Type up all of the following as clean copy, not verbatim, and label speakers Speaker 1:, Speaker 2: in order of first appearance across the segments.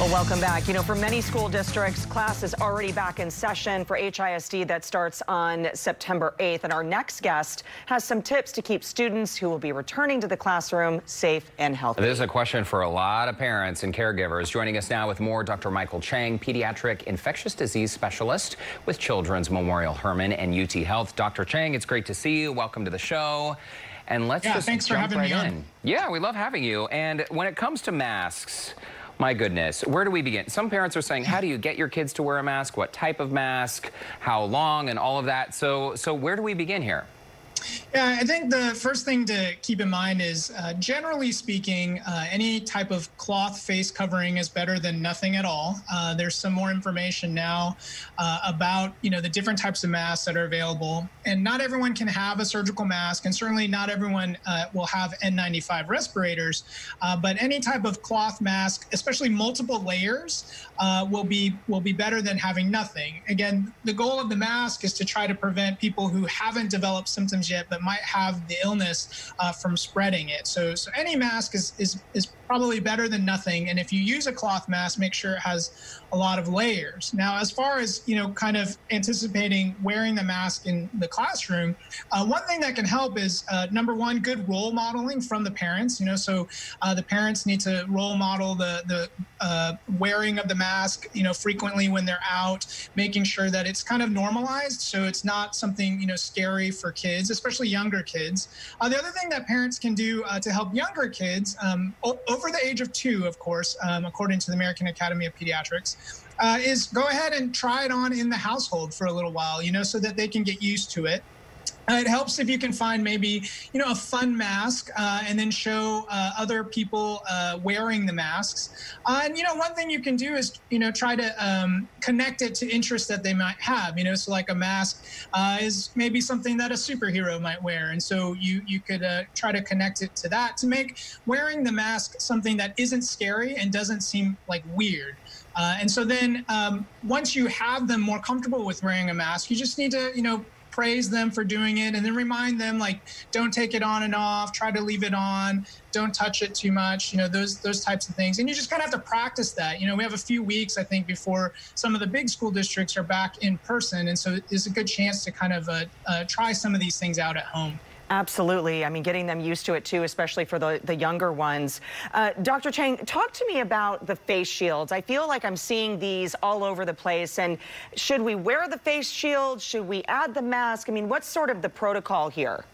Speaker 1: Well, welcome back. You know, for many school districts, class is already back in session for HISD. That starts on September 8th. And our next guest has some tips to keep students who will be returning to the classroom safe and healthy.
Speaker 2: This is a question for a lot of parents and caregivers. Joining us now with more, Dr. Michael Chang, pediatric infectious disease specialist with Children's Memorial Hermann and UT Health. Dr. Chang, it's great to see you. Welcome to the show. And let's just
Speaker 3: thanks for having me on.
Speaker 2: Yeah, we love having you. And when it comes to masks, my goodness, where do we begin? Some parents are saying, how do you get your kids to wear a mask? What type of mask? How long? And all of that. So where do we begin here?
Speaker 3: Yeah, I think the first thing to keep in mind is, generally speaking, any type of cloth face covering is better than nothing at all. There's some more information now about, the different types of masks that are available. And not everyone can have a surgical mask, and certainly not everyone will have N95 respirators. But any type of cloth mask, especially multiple layers, will be better than having nothing. Again, the goal of the mask is to try to prevent people who haven't developed symptoms yet but might have the illness from spreading it. So any mask is probably better than nothing. And if you use a cloth mask, make sure it has a lot of layers. Now, as far as, kind of anticipating wearing the mask in the classroom, one thing that can help is, number one, good role modeling from the parents. So the parents need to role model the wearing of the mask, frequently when they're out, making sure that it's kind of normalized. So it's not something, scary for kids, especially younger kids. The other thing that parents can do to help younger kids, over the age of 2, of course, according to the American Academy of Pediatrics, is go ahead and try it on in the household for a little while, so that they can get used to it. It helps if you can find maybe, a fun mask and then show other people wearing the masks. And, one thing you can do is, try to connect it to interests that they might have, so like a mask is maybe something that a superhero might wear. And so you could try to connect it to that to make wearing the mask something that isn't scary and doesn't seem like weird. And so then once you have them more comfortable with wearing a mask, you just need to, praise them for doing it, and then remind them, like, don't take it on and off, try to leave it on, don't touch it too much, those types of things. And you just kind of have to practice that. We have a few weeks, I think, before some of the big school districts are back in person. And so it's a good chance to kind of try some of these things out at home.
Speaker 1: Absolutely. I mean, getting them used to it, too, especially for the younger ones. Dr. Chang, talk to me about the face shields. I feel like I'm seeing these all over the place. And should we wear the face shield? Should we add the mask? I mean, what's sort of the protocol here?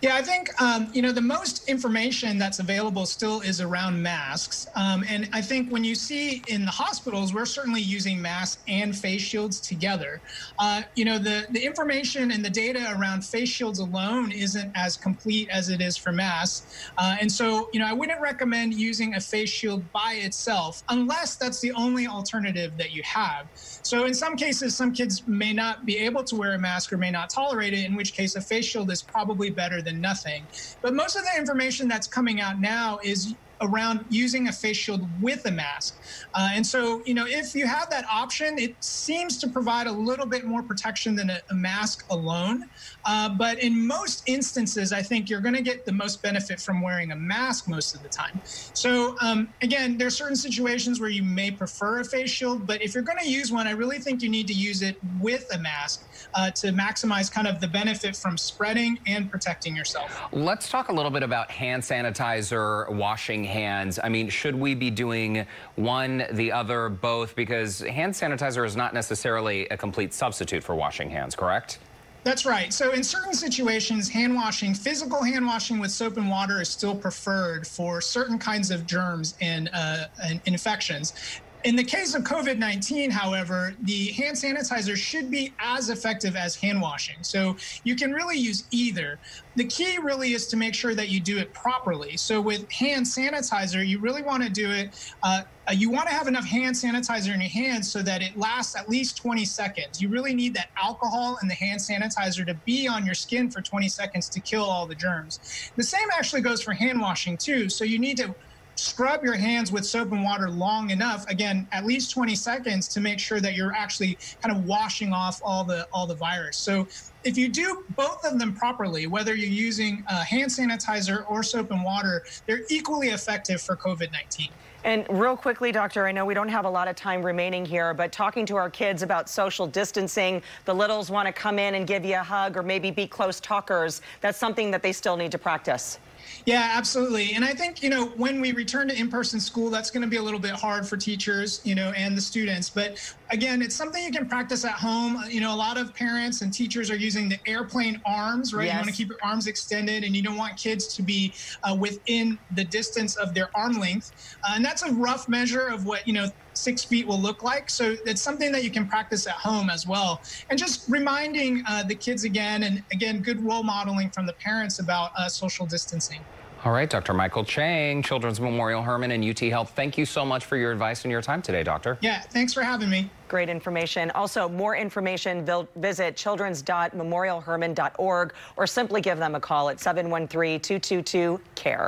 Speaker 3: Yeah, I think, the most information that's available still is around masks. And I think when you see in the hospitals, we're certainly using masks and face shields together. The information and the data around face shields alone isn't as complete as it is for masks. And so, I wouldn't recommend using a face shield by itself unless that's the only alternative that you have. So in some cases, some kids may not be able to wear a mask or may not tolerate it, in which case a face shield is probably better than nothing. But most of the information that's coming out now is around using a face shield with a mask. And so, if you have that option, it seems to provide a little bit more protection than a mask alone. But in most instances, I think you're going to get the most benefit from wearing a mask most of the time. So again, there are certain situations where you may prefer a face shield, but if you're going to use one, I really think you need to use it with a mask to maximize kind of the benefit from spreading and protecting yourself.
Speaker 2: Let's talk a little bit about hand sanitizer, washing hands. I mean, should we be doing one, the other, both? Because hand sanitizer is not necessarily a complete substitute for washing hands, correct?
Speaker 3: That's right. So in certain situations, physical hand washing with soap and water is still preferred for certain kinds of germs and infections. In the case of COVID-19, however, the hand sanitizer should be as effective as hand washing. So you can really use either. The key really is to make sure that you do it properly. So with hand sanitizer, you really want to do it, you want to have enough hand sanitizer in your hands so that it lasts at least 20 seconds. You really need that alcohol and the hand sanitizer to be on your skin for 20 seconds to kill all the germs. The same actually goes for hand washing too. So you need to scrub your hands with soap and water long enough, again, at least 20 seconds, to make sure that you're actually kind of washing off all the virus. So if you do both of them properly, whether you're using hand sanitizer or soap and water, they're equally effective for COVID-19.
Speaker 1: And real quickly, doctor, I know we don't have a lot of time remaining here, but talking to our kids about social distancing, the littles want to come in and give you a hug or maybe be close talkers. That's something that they still need to practice.
Speaker 3: Yeah, absolutely. And I think, when we return to in-person school, that's going to be a little bit hard for teachers, and the students. But again, it's something you can practice at home. A lot of parents and teachers are using the airplane arms, right?
Speaker 1: Yes.
Speaker 3: You want to keep your arms extended and you don't want kids to be within the distance of their arm length. And that's a rough measure of what, 6 feet will look like. So it's something that you can practice at home as well. And just reminding the kids again, and again, good role modeling from the parents about social distancing.
Speaker 2: All right, Dr. Michael Chang, Children's Memorial Hermann and UT Health. Thank you so much for your advice and your time today, doctor.
Speaker 3: Yeah, thanks for having me.
Speaker 1: Great information. Also, more information, visit children's.memorialhermann.org or simply give them a call at 713-222-CARE.